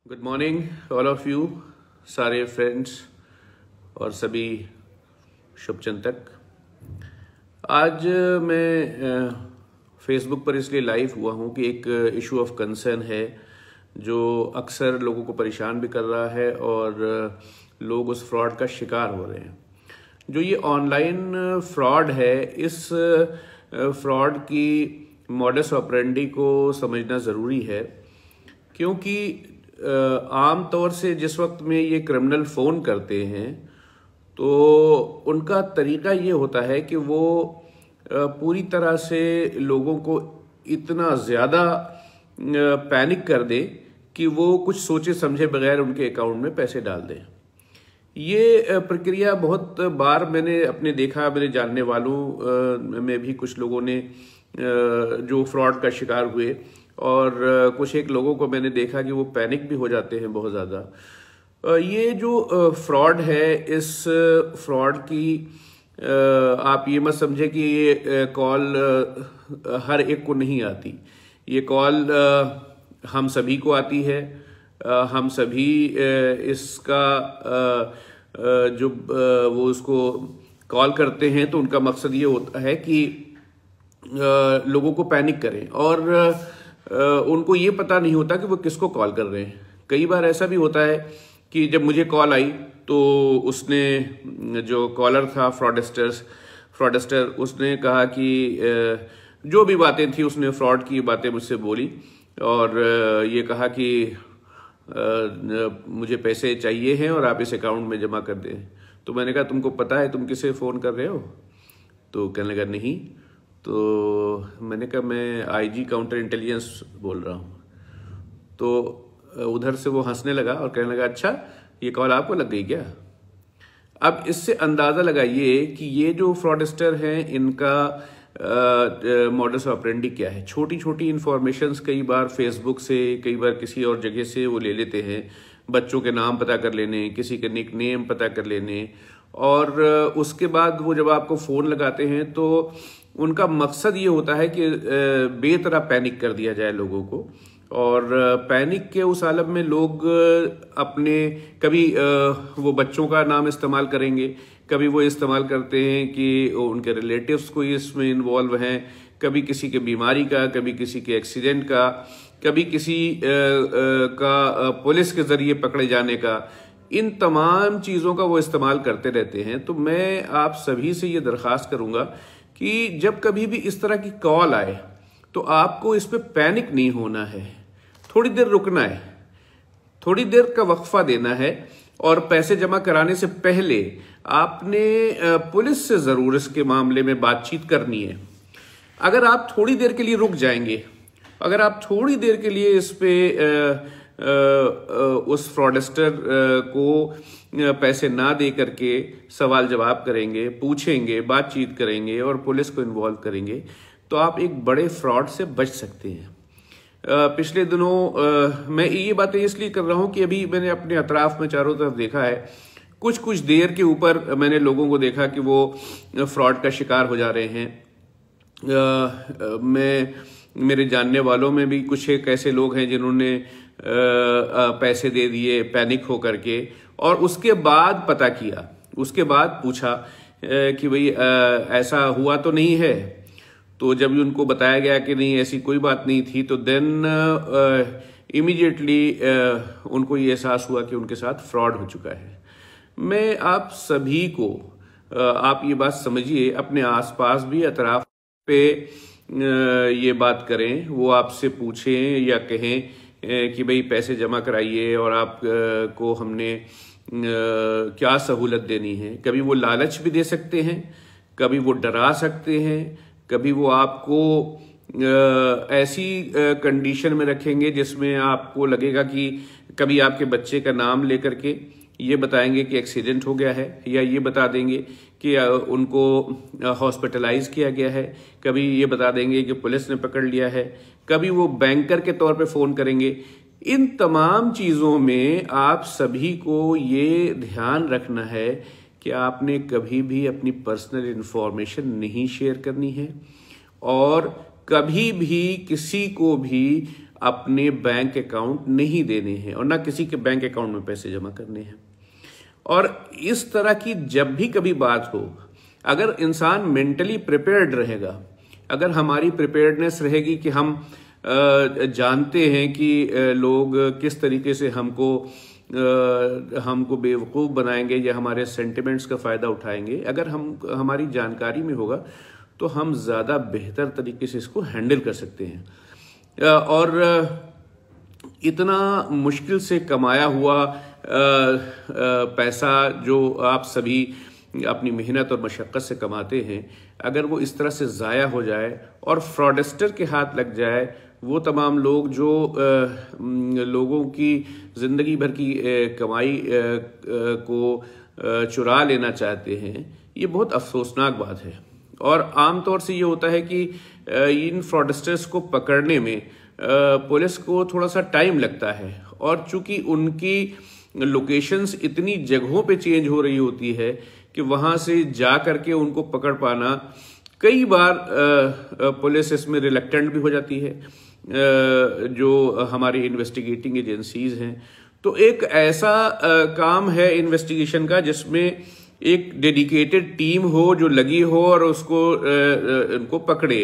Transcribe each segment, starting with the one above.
Good morning all of you, सारे friends और सभी शुभचिंतक। आज मैं फेसबुक पर इसलिए लाइव हुआ हूँ कि एक इशू ऑफ कंसर्न है जो अक्सर लोगों को परेशान भी कर रहा है और लोग उस फ्रॉड का शिकार हो रहे हैं। जो ये ऑनलाइन फ्रॉड है, इस फ्रॉड की मॉडस ऑपरेंडी को समझना ज़रूरी है, क्योंकि आम तौर से जिस वक्त में ये क्रिमिनल फ़ोन करते हैं तो उनका तरीका ये होता है कि वो पूरी तरह से लोगों को इतना ज़्यादा पैनिक कर दे कि वो कुछ सोचे समझे बगैर उनके अकाउंट में पैसे डाल दें। ये प्रक्रिया बहुत बार मैंने अपने देखा, मेरे जानने वालों में भी कुछ लोगों ने जो फ्रॉड का शिकार हुए, और कुछ एक लोगों को मैंने देखा कि वो पैनिक भी हो जाते हैं बहुत ज़्यादा। ये जो फ्रॉड है, इस फ्रॉड की आप ये मत समझे कि ये कॉल हर एक को नहीं आती। ये कॉल हम सभी को आती है। हम सभी इसका जो वो उसको कॉल करते हैं तो उनका मकसद ये होता है कि लोगों को पैनिक करें, और उनको ये पता नहीं होता कि वो किसको कॉल कर रहे हैं। कई बार ऐसा भी होता है कि जब मुझे कॉल आई तो उसने, जो कॉलर था फ्रॉडस्टर, उसने कहा कि जो भी बातें थी उसने फ्रॉड की बातें मुझसे बोली और ये कहा कि मुझे पैसे चाहिए हैं और आप इस अकाउंट में जमा कर दें। तो मैंने कहा तुमको पता है तुम किसे फ़ोन कर रहे हो? तो कहने लगा नहीं। तो मैंने कहा मैं आईजी काउंटर इंटेलिजेंस बोल रहा हूँ। तो उधर से वो हंसने लगा और कहने लगा अच्छा, ये कॉल आपको लग गई क्या? अब इससे अंदाज़ा लगाइए कि ये जो फ्रॉडस्टर हैं इनका मॉडस ऑपरेंडी क्या है। छोटी छोटी इन्फॉर्मेशंस कई बार फेसबुक से, कई बार किसी और जगह से वो ले लेते हैं। बच्चों के नाम पता कर लेने, किसी के निक नेम पता कर लेने, और उसके बाद वो जब आपको फ़ोन लगाते हैं तो उनका मकसद ये होता है कि बेतरह पैनिक कर दिया जाए लोगों को। और पैनिक के उस आलम में लोग अपने, कभी वो बच्चों का नाम इस्तेमाल करेंगे, कभी वो इस्तेमाल करते हैं कि उनके रिलेटिव्स कोई इसमें इन्वॉल्व हैं, कभी किसी के बीमारी का, कभी किसी के एक्सीडेंट का, कभी किसी का पुलिस के ज़रिए पकड़े जाने का। इन तमाम चीज़ों का वो इस्तेमाल करते रहते हैं। तो मैं आप सभी से ये दरख्वास्त करूँगा कि जब कभी भी इस तरह की कॉल आए तो आपको इस पर पैनिक नहीं होना है। थोड़ी देर रुकना है, थोड़ी देर का वक्फा देना है, और पैसे जमा कराने से पहले आपने पुलिस से ज़रूर इसके मामले में बातचीत करनी है। अगर आप थोड़ी देर के लिए रुक जाएंगे, अगर आप थोड़ी देर के लिए इस पे उस फ्रॉडस्टर को पैसे ना दे करके सवाल जवाब करेंगे, पूछेंगे, बातचीत करेंगे और पुलिस को इन्वॉल्व करेंगे, तो आप एक बड़े फ्रॉड से बच सकते हैं। पिछले दिनों मैं ये बातें इसलिए कर रहा हूँ कि अभी मैंने अपने अतराफ में चारों तरफ देखा है, कुछ देर के ऊपर मैंने लोगों को देखा कि वो फ्रॉड का शिकार हो जा रहे हैं। मेरे जानने वालों में भी कुछ एक ऐसे लोग हैं जिन्होंने पैसे दे दिए पैनिक हो करके, और उसके बाद पता किया, उसके बाद पूछा कि भाई ऐसा हुआ तो नहीं है। तो जब उनको बताया गया कि नहीं ऐसी कोई बात नहीं थी, तो देन इमीडिएटली उनको ये एहसास हुआ कि उनके साथ फ्रॉड हो चुका है। मैं आप सभी को, आप ये बात समझिए, अपने आसपास भी अतराफ पे ये बात करें, वो आपसे पूछें या कहें कि भाई पैसे जमा कराइए और आप को हमने क्या सहूलत देनी है। कभी वो लालच भी दे सकते हैं, कभी वो डरा सकते हैं, कभी वो आपको ऐसी कंडीशन में रखेंगे जिसमें आपको लगेगा कि, कभी आपके बच्चे का नाम लेकर के ये बताएंगे कि एक्सीडेंट हो गया है, या ये बता देंगे कि उनको हॉस्पिटलाइज किया गया है, कभी ये बता देंगे कि पुलिस ने पकड़ लिया है, कभी वो बैंकर के तौर पे फ़ोन करेंगे। इन तमाम चीज़ों में आप सभी को ये ध्यान रखना है कि आपने कभी भी अपनी पर्सनल इन्फॉर्मेशन नहीं शेयर करनी है, और कभी भी किसी को भी अपने बैंक अकाउंट नहीं देने हैं और ना किसी के बैंक अकाउंट में पैसे जमा करने हैं। और इस तरह की जब भी कभी बात हो, अगर इंसान मेंटली प्रिपेयर्ड रहेगा, अगर हमारी प्रिपेयर्डनेस रहेगी कि हम जानते हैं कि लोग किस तरीके से हमको बेवकूफ़ बनाएंगे या हमारे सेंटिमेंट्स का फ़ायदा उठाएंगे, अगर हमारी जानकारी में होगा तो हम ज़्यादा बेहतर तरीके से इसको हैंडल कर सकते हैं। और इतना मुश्किल से कमाया हुआ पैसा जो आप सभी अपनी मेहनत और मशक्क़त से कमाते हैं, अगर वो इस तरह से ज़ाया हो जाए और फ्रॉडस्टर के हाथ लग जाए, वो तमाम लोग जो लोगों की ज़िंदगी भर की कमाई को चुरा लेना चाहते हैं, ये बहुत अफसोसनाक बात है। और आम तौर से ये होता है कि इन फ्रॉडस्टर्स को पकड़ने में पुलिस को थोड़ा सा टाइम लगता है, और चूंकि उनकी लोकेशंस इतनी जगहों पे चेंज हो रही होती है कि वहाँ से जा करके उनको पकड़ पाना कई बार पुलिस इसमें रिलक्टेंट भी हो जाती है, जो हमारी इन्वेस्टिगेटिंग एजेंसीज हैं। तो एक ऐसा काम है इन्वेस्टिगेशन का जिसमें एक डेडिकेटेड टीम हो जो लगी हो और उसको उनको पकड़े।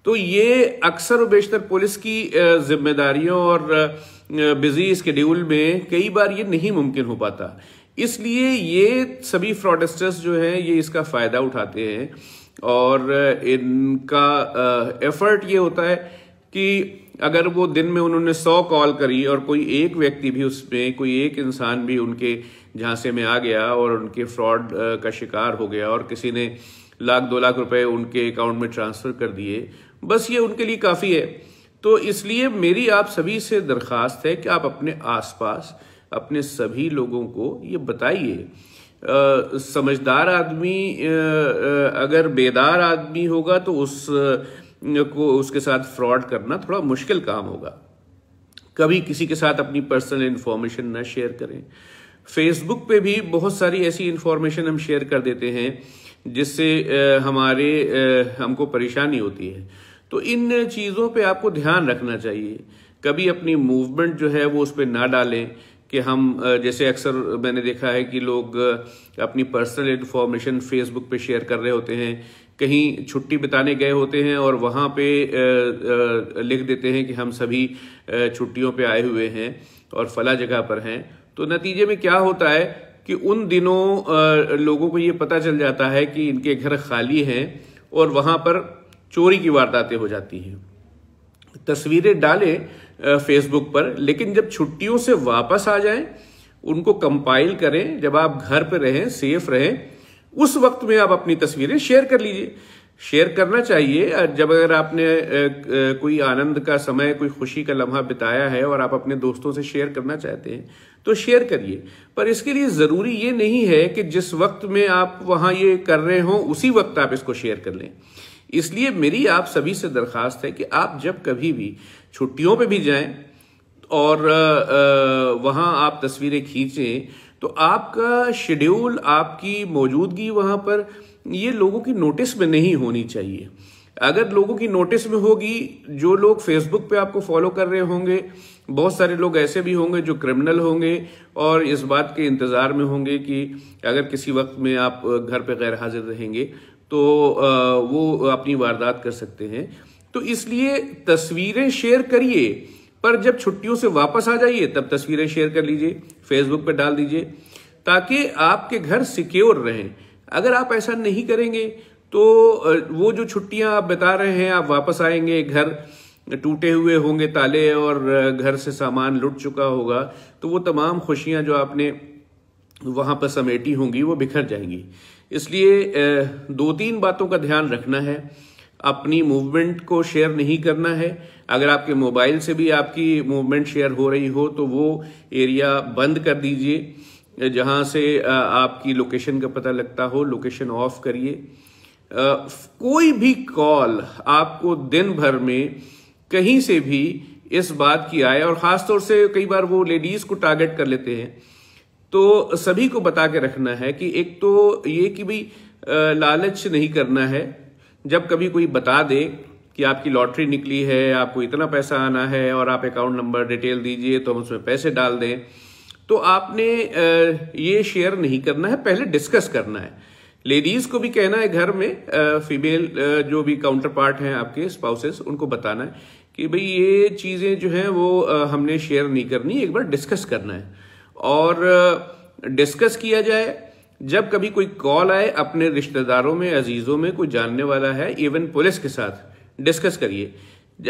तो ये अक्सर और बेशतर पुलिस की जिम्मेदारियों और बिजी स्केड्यूल में कई बार ये नहीं मुमकिन हो पाता, इसलिए ये सभी फ्रॉडस्टर्स जो हैं ये इसका फ़ायदा उठाते हैं। और इनका एफर्ट ये होता है कि अगर वो दिन में उन्होंने 100 कॉल करी और कोई एक व्यक्ति भी उसमें, कोई एक इंसान भी उनके झांसे में आ गया और उनके फ्रॉड का शिकार हो गया और किसी ने 1-2 लाख रुपए उनके अकाउंट में ट्रांसफ़र कर दिए, बस ये उनके लिए काफ़ी है। तो इसलिए मेरी आप सभी से दरख्वास्त है कि आप अपने आसपास अपने सभी लोगों को ये बताइए। समझदार आदमी अगर बेदार आदमी होगा तो उसके साथ फ्रॉड करना थोड़ा मुश्किल काम होगा। कभी किसी के साथ अपनी पर्सनल इन्फॉर्मेशन ना शेयर करें। फेसबुक पे भी बहुत सारी ऐसी इन्फॉर्मेशन हम शेयर कर देते हैं जिससे हमको परेशानी होती है। तो इन चीज़ों पे आपको ध्यान रखना चाहिए। कभी अपनी मूवमेंट जो है वो उस पर ना डालें कि हम जैसे अक्सर मैंने देखा है कि लोग अपनी पर्सनल इन्फॉर्मेशन फेसबुक पे शेयर कर रहे होते हैं, कहीं छुट्टी बिताने गए होते हैं और वहाँ पे लिख देते हैं कि हम सभी छुट्टियों पे आए हुए हैं और फला जगह पर हैं। तो नतीजे में क्या होता है कि उन दिनों लोगों को ये पता चल जाता है कि इनके घर खाली हैं और वहाँ पर चोरी की वारदातें हो जाती हैं। तस्वीरें डालें फेसबुक पर, लेकिन जब छुट्टियों से वापस आ जाएं उनको कंपाइल करें, जब आप घर पे रहें, सेफ रहें, उस वक्त में आप अपनी तस्वीरें शेयर कर लीजिए। शेयर करना चाहिए। जब अगर आपने कोई आनंद का समय, कोई खुशी का लम्हा बिताया है और आप अपने दोस्तों से शेयर करना चाहते हैं तो शेयर करिए, पर इसके लिए ज़रूरी ये नहीं है कि जिस वक्त में आप वहाँ ये कर रहे हों उसी वक्त आप इसको शेयर कर लें। इसलिए मेरी आप सभी से दरख्वास्त है कि आप जब कभी भी छुट्टियों पे भी जाएं और वहाँ आप तस्वीरें खींचें तो आपका शेड्यूल, आपकी मौजूदगी वहाँ पर ये लोगों की नोटिस में नहीं होनी चाहिए। अगर लोगों की नोटिस में होगी, जो लोग फेसबुक पे आपको फॉलो कर रहे होंगे, बहुत सारे लोग ऐसे भी होंगे जो क्रिमिनल होंगे और इस बात के इंतज़ार में होंगे कि अगर किसी वक्त में आप घर पे गैर हाजिर रहेंगे तो वो अपनी वारदात कर सकते हैं। तो इसलिए तस्वीरें शेयर करिए, पर जब छुट्टियों से वापस आ जाइए तब तस्वीरें शेयर कर लीजिए, फेसबुक पे डाल दीजिए, ताकि आपके घर सिक्योर रहें। अगर आप ऐसा नहीं करेंगे तो वो जो छुट्टियां आप बिता रहे हैं, आप वापस आएंगे, घर टूटे हुए होंगे ताले और घर से सामान लुट चुका होगा, तो वो तमाम खुशियां जो आपने वहां पर समेटी होंगी वो बिखर जाएंगी। इसलिए 2-3 बातों का ध्यान रखना है। अपनी मूवमेंट को शेयर नहीं करना है। अगर आपके मोबाइल से भी आपकी मूवमेंट शेयर हो रही हो तो वो एरिया बंद कर दीजिए, जहां से आपकी लोकेशन का पता लगता हो, लोकेशन ऑफ करिए। कोई भी कॉल आपको दिन भर में कहीं से भी इस बात की आए, और खासतौर से कई बार वो लेडीज को टारगेट कर लेते हैं, तो सभी को बता के रखना है कि एक तो ये कि भाई लालच नहीं करना है। जब कभी कोई बता दे कि आपकी लॉटरी निकली है, आपको इतना पैसा आना है और आप अकाउंट नंबर डिटेल दीजिए तो हम उसमें पैसे डाल दें, तो आपने ये शेयर नहीं करना है, पहले डिस्कस करना है। लेडीज को भी कहना है घर में, फीमेल जो भी काउंटर पार्ट हैं आपके स्पाउसेस, उनको बताना है कि भाई ये चीजें जो हैं वो हमने शेयर नहीं करनी, एक बार डिस्कस करना है। और डिस्कस किया जाए, जब कभी कोई कॉल आए अपने रिश्तेदारों में, अजीजों में कोई जानने वाला है, इवन पुलिस के साथ डिस्कस करिए।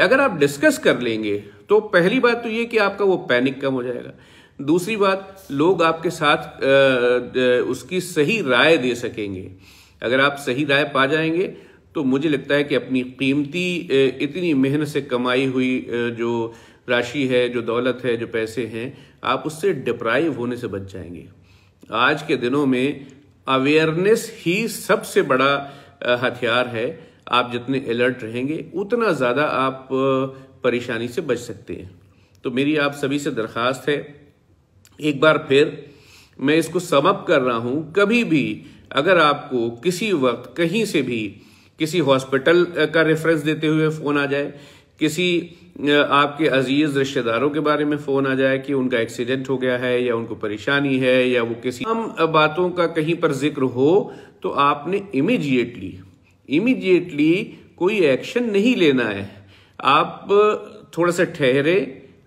अगर आप डिस्कस कर लेंगे तो पहली बात तो ये कि आपका वो पैनिक कम हो जाएगा। दूसरी बात, लोग आपके साथ उसकी सही राय दे सकेंगे। अगर आप सही राय पा जाएंगे तो मुझे लगता है कि अपनी कीमती इतनी मेहनत से कमाई हुई जो राशि है, जो दौलत है, जो पैसे हैं, आप उससे डिप्राइव होने से बच जाएंगे। आज के दिनों में अवेयरनेस ही सबसे बड़ा हथियार है। आप जितने अलर्ट रहेंगे उतना ज़्यादा आप परेशानी से बच सकते हैं। तो मेरी आप सभी से दरख्वास्त है, एक बार फिर मैं इसको सम अप कर रहा हूं, कभी भी अगर आपको किसी वक्त कहीं से भी किसी हॉस्पिटल का रेफरेंस देते हुए फोन आ जाए, किसी आपके अजीज रिश्तेदारों के बारे में फोन आ जाए कि उनका एक्सीडेंट हो गया है या उनको परेशानी है या वो किसी आम बातों का कहीं पर जिक्र हो, तो आपने इमीडिएटली कोई एक्शन नहीं लेना है। आप थोड़ा सा ठहरे,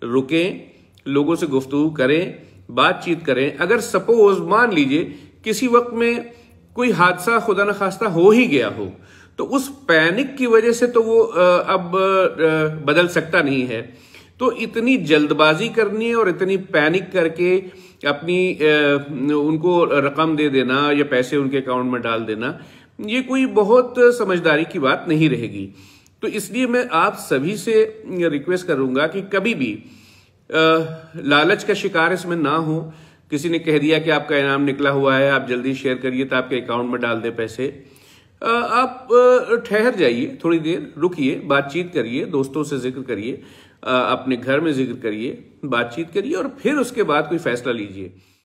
रुकें, लोगों से गुफ्तगू करें, बातचीत करें। अगर सपोज मान लीजिए किसी वक्त में कोई हादसा खुदा न खास्ता हो ही गया हो, तो उस पैनिक की वजह से तो वो अब बदल सकता नहीं है। तो इतनी जल्दबाजी करनी है और इतनी पैनिक करके अपनी उनको रकम दे देना या पैसे उनके अकाउंट में डाल देना, ये कोई बहुत समझदारी की बात नहीं रहेगी। तो इसलिए मैं आप सभी से रिक्वेस्ट करूंगा कि कभी भी लालच का शिकार इसमें ना हो। किसी ने कह दिया कि आपका इनाम निकला हुआ है, आप जल्दी शेयर करिए तो आपके अकाउंट में डाल दे पैसे। आप ठहर जाइए, थोड़ी देर रुकिए, बातचीत करिए, दोस्तों से जिक्र करिए, अपने घर में जिक्र करिए, बातचीत करिए और फिर उसके बाद कोई फैसला लीजिए।